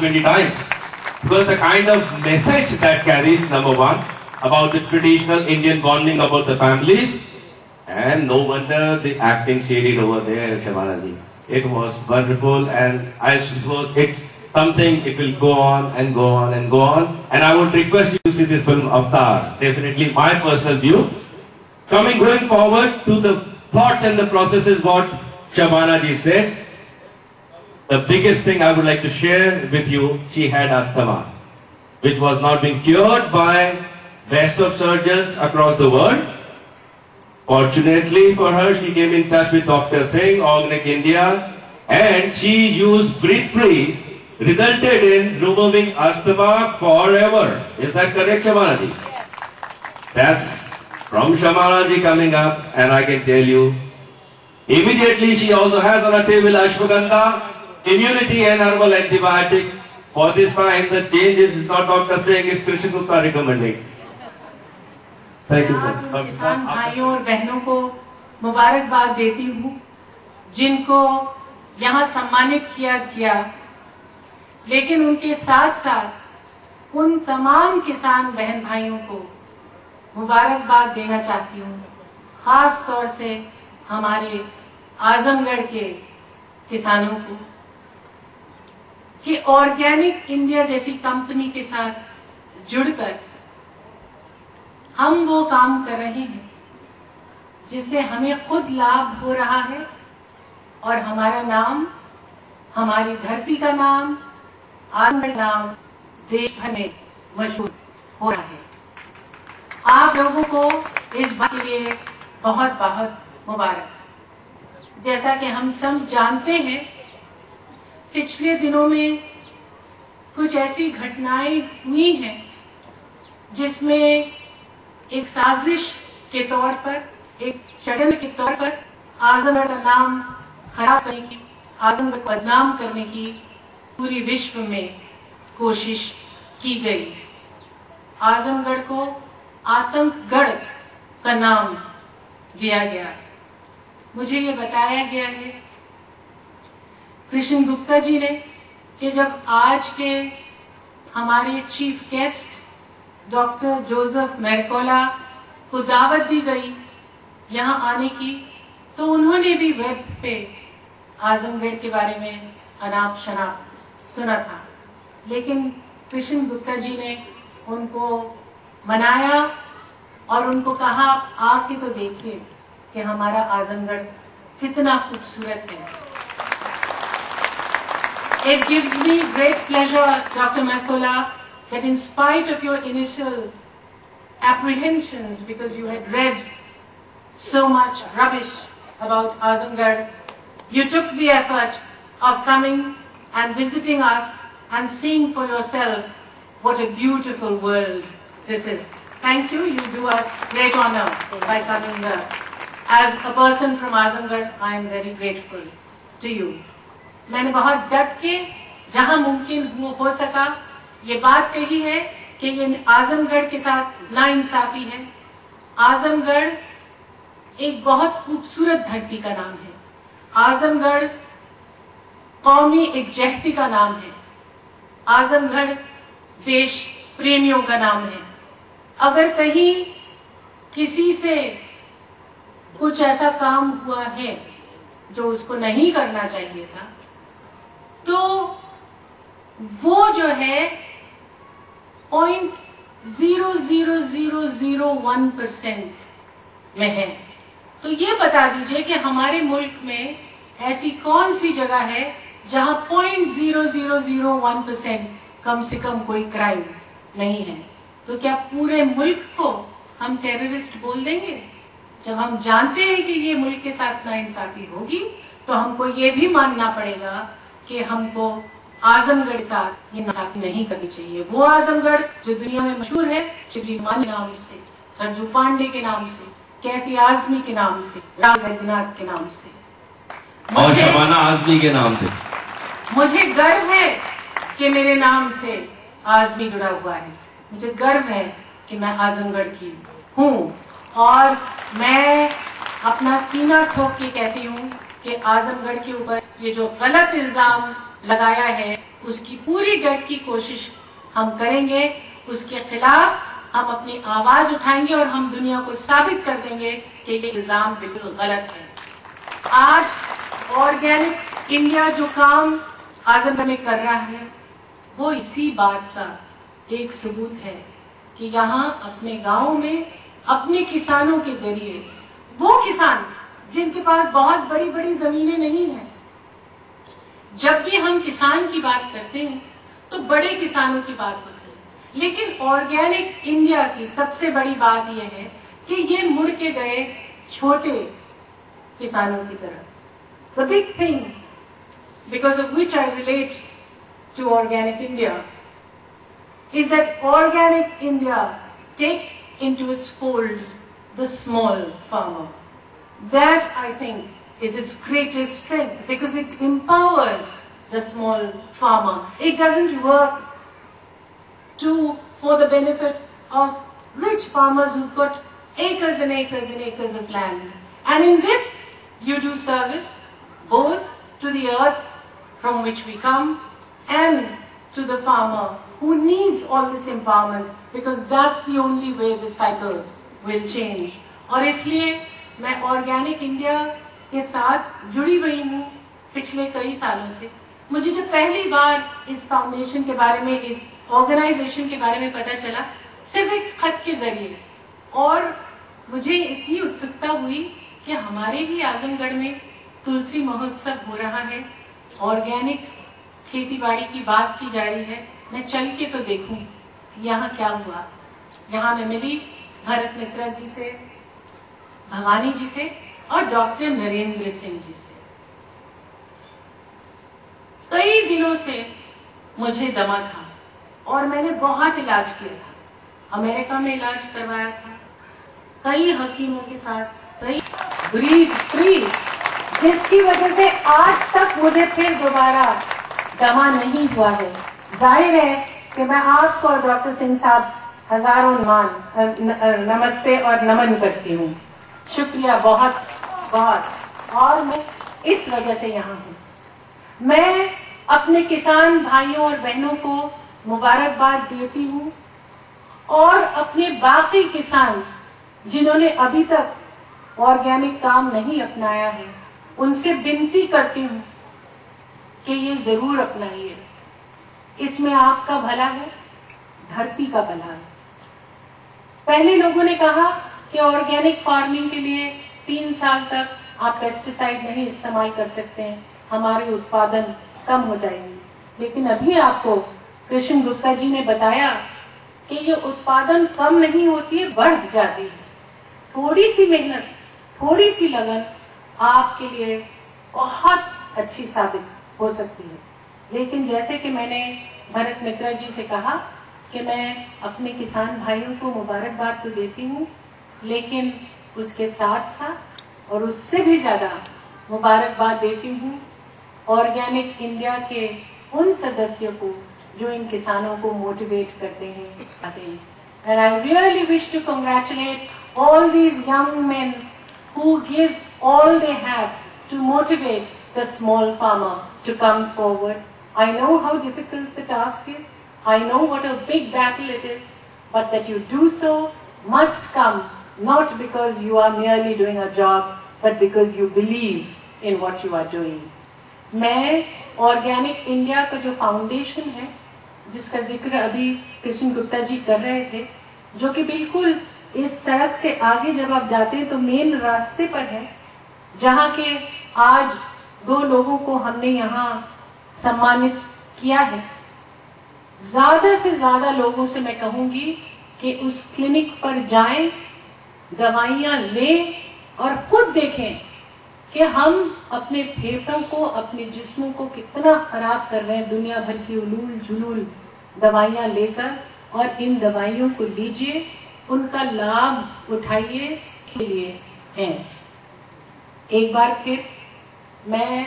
20 times. Because the kind of message that carries, number one, about the traditional Indian bonding about the families, and no wonder the acting she did over there, Shabana ji. It was wonderful, and I suppose it's something it will go on and go on and go on. And I would request you to see this film Avatar. Definitely my personal view. Going forward to the thoughts and the processes what Shabana ji said. The biggest thing I would like to share with you, she had asthma, which was not being cured by best of surgeons across the world. Fortunately for her, she came in touch with Dr. Singh, Organic India, and she used Breathe Free, resulted in removing asthma forever. Is that correct, Shabana ji? That's from Shabana ji coming up, and I can tell you, immediately she also has on her table ashwagandha, immunity and herbal antibiotic. For this time, the changes is not Dr. Singh, it's Krishan Gupta recommending. Thank you, sir. किसान भाइयों और बहनों को मुबारकबाद देती हूँ, जिनको यहाँ सम्मानित किया गया, लेकिन उनके साथ साथ उन तमाम किसान बहन भाइयों को मुबारकबाद देना चाहती हूँ, खास तौर से हमारे आजमगढ़ के किसानों को, कि ऑर्गेनिक इंडिया जैसी कंपनी के साथ जुड़कर हम वो काम कर रहे हैं जिससे हमें खुद लाभ हो रहा है और हमारा नाम, हमारी धरती का नाम, आजमगढ़ नाम देश भर में मशहूर हो रहा है। आप लोगों को इस बात के लिए बहुत बहुत मुबारक। जैसा कि हम सब जानते हैं, पिछले दिनों में कुछ ऐसी घटनाएं हुई हैं जिसमें एक साजिश के तौर पर, एक षड्यंत्र के तौर पर आजमगढ़ का नाम खराब करने की, आजमगढ़ को बदनाम करने की पूरी विश्व में कोशिश की गई। आजमगढ़ को आतंकगढ़ का नाम दिया गया। मुझे ये बताया गया है कृष्ण गुप्ता जी ने कि जब आज के हमारे चीफ गेस्ट डॉक्टर जोसेफ मेरकोला को दावत दी गई यहाँ आने की, तो उन्होंने भी वेब पे आजमगढ़ के बारे में अनाप शनाप सुना था, लेकिन कृष्ण गुप्ता जी ने उनको मनाया और उनको कहा आप आके तो देखिए कि हमारा आजमगढ़ कितना खूबसूरत है। It gives me great pleasure, Dr. Mercola, that in spite of your initial apprehensions, because you had read so much rubbish about Azamgarh, you took the effort of coming and visiting us and seeing for yourself what a beautiful world this is. Thank you. You do us great honor by coming here. As a person from Azamgarh, I am very grateful to you. मैंने बहुत डट के जहां मुमकिन हो सका ये बात कही है कि ये आजमगढ़ के साथ नाइंसाफी है। आजमगढ़ एक बहुत खूबसूरत धरती का नाम है। आजमगढ़ कौमी एकजहती का नाम है। आजमगढ़ देश प्रेमियों का नाम है। अगर कहीं किसी से कुछ ऐसा काम हुआ है जो उसको नहीं करना चाहिए था, तो वो जो है 0.00001% में है। तो ये बता दीजिए कि हमारे मुल्क में ऐसी कौन सी जगह है जहां 0.0001% कम से कम कोई क्राइम नहीं है। तो क्या पूरे मुल्क को हम टेररिस्ट बोल देंगे? जब हम जानते हैं कि ये मुल्क के साथ नाइंसाफी होगी, तो हमको ये भी मानना पड़ेगा कि हमको आजमगढ़ के साथ ये नाइंसाफी नहीं करनी चाहिए। वो आजमगढ़ जो दुनिया में मशहूर है, शिबली मान के नाम से, संजू पांडे के नाम से, कैफी आजमी के नाम से, राम वैद्यनाथ के नाम से और शबाना आजमी के नाम से। मुझे गर्व है कि मेरे नाम से आजमी जुड़ा हुआ है। मुझे गर्व है कि मैं आजमगढ़ की हूँ और मैं अपना सीना ठोक के कहती हूँ कि आजमगढ़ के ऊपर ये जो गलत इल्जाम लगाया है उसकी पूरी डट की कोशिश हम करेंगे, उसके खिलाफ हम अपनी आवाज उठाएंगे और हम दुनिया को साबित कर देंगे कि ये इल्जाम बिल्कुल गलत है। आज ऑर्गेनिक इंडिया जो काम आजमगढ़ में कर रहा है वो इसी बात का एक सबूत है कि यहाँ अपने गांव में अपने किसानों के जरिए, वो किसान जिनके पास बहुत बड़ी बड़ी जमीनें नहीं हैं, जब भी हम किसान की बात करते हैं तो बड़े किसानों की बात होती है, लेकिन ऑर्गेनिक इंडिया की सबसे बड़ी बात यह है कि ये मुड़ के गए छोटे किसानों की तरफ। The big thing because of which I relate to Organic India is that Organic India takes into its fold the small farmer. That, I think, is its greatest strength because it empowers the small farmer. It doesn't work for the benefit of rich farmers who've got acres and acres and acres of land. And in this, you do service both to the earth from which we come and to the farmer who needs all this empowerment, because that's the only way this cycle will change. और इसलिए मैं organic India के साथ जुड़ी हुई हूँ पिछले कई सालों से। मुझे जब पहली बार इस फाउंडेशन के बारे में, इस ऑर्गेनाइजेशन के बारे में पता चला सिर्फ एक खत के जरिए, और मुझे इतनी उत्सुकता हुई कि हमारे ही आजमगढ़ में तुलसी महोत्सव हो रहा है, ऑर्गेनिक खेतीबाड़ी की बात की जा रही है, मैं चल के तो देखूं यहाँ क्या हुआ। यहाँ मैं मिली भरत मित्रा जी से, भवानी जी से और डॉक्टर नरेंद्र सिंह जी से। कई दिनों से मुझे दमा था और मैंने बहुत इलाज किया था, अमेरिका में इलाज करवाया था, कई हकीमों के साथ, कई ब्रीथ फ्री, जिसकी वजह से आज तक मुझे फिर दोबारा दमा नहीं हुआ है। जाहिर है कि मैं आपको और डॉक्टर सिंह साहब हजारों नमस्ते और नमन करती हूँ। शुक्रिया बहुत बहुत। और मैं इस वजह से यहाँ हूँ। मैं अपने किसान भाइयों और बहनों को मुबारकबाद देती हूँ और अपने बाकी किसान जिन्होंने अभी तक ऑर्गेनिक काम नहीं अपनाया है उनसे विनती करती हूँ कि ये जरूर अपनाइए। इसमें आपका भला है, धरती का भला है। पहले लोगों ने कहा कि ऑर्गेनिक फार्मिंग के लिए 3 साल तक आप पेस्टिसाइड नहीं इस्तेमाल कर सकते हैं, हमारे उत्पादन कम हो जाएंगे। लेकिन अभी आपको कृष्ण गुप्ता जी ने बताया कि ये उत्पादन कम नहीं होती है, बढ़ जाती है। थोड़ी सी मेहनत, थोड़ी सी लगन आपके लिए बहुत अच्छी साबित हो सकती है। लेकिन जैसे कि मैंने भरत मित्रा जी से कहा कि मैं अपने किसान भाइयों को मुबारकबाद तो देती हूँ, लेकिन उसके साथ साथ और उससे भी ज्यादा मुबारकबाद देती हूँ ऑर्गेनिक इंडिया के उन सदस्यों को जो इन किसानों को मोटिवेट करते हैं। And I really wish to congratulate all these young men who give all they have to motivate the small farmer to come forward. I know how difficult the task is. I know what a big battle it is. But that you do so must come not because you are merely doing a job, but because you believe in what you are doing. मैं organic India का जो foundation है, जिसका जिक्र अभी कृष्ण गुप्ता जी कर रहे थे, जो कि बिल्कुल इस सड़क से आगे जब आप जाते हैं तो मेन रास्ते पर है, जहाँ के आज 2 लोगों को हमने यहाँ सम्मानित किया है। ज्यादा से ज्यादा लोगों से मैं कहूंगी कि उस क्लिनिक पर जाएं, दवाइयाँ लें और खुद देखें कि हम अपने फेफड़ों को, अपने जिस्मों को कितना खराब कर रहे हैं दुनिया भर की उलूल जुलूल दवाइयाँ लेकर। और इन दवाइयों को लीजिए, उनका लाभ उठाइए के लिए हैं। एक बार फिर मैं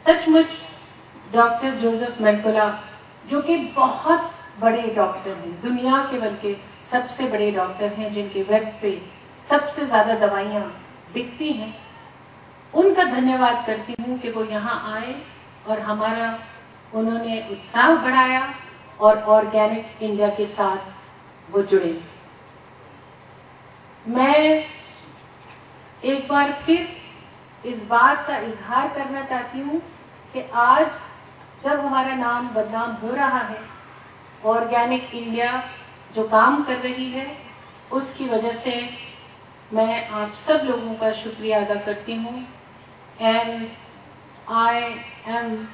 सचमुच डॉक्टर जोसेफ मैकोला, जो कि बहुत बड़े डॉक्टर हैं, दुनिया के बल्कि सबसे बड़े डॉक्टर हैं, जिनके वेब पे सबसे ज्यादा दवाइयाँ बिकती हैं, उनका धन्यवाद करती हूँ कि वो यहाँ आए और हमारा उन्होंने उत्साह बढ़ाया और ऑर्गेनिक इंडिया के साथ वो जुड़े। मैं एक बार फिर इस बात का इजहार करना चाहती हूँ कि आज जब हमारा नाम बदनाम हो रहा है, ऑर्गेनिक इंडिया जो काम कर रही है उसकी वजह से मैं आप सब लोगों का शुक्रिया अदा करती हूँ। And I am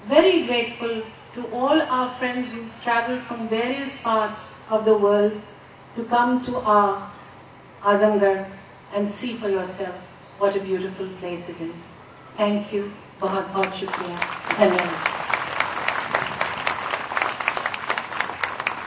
very grateful to all our friends who traveled from various parts of the world to come to our Azamgarh and see for yourself what a beautiful place it is. Thank you. बहुत बहुत शुक्रिया। धन्यवाद।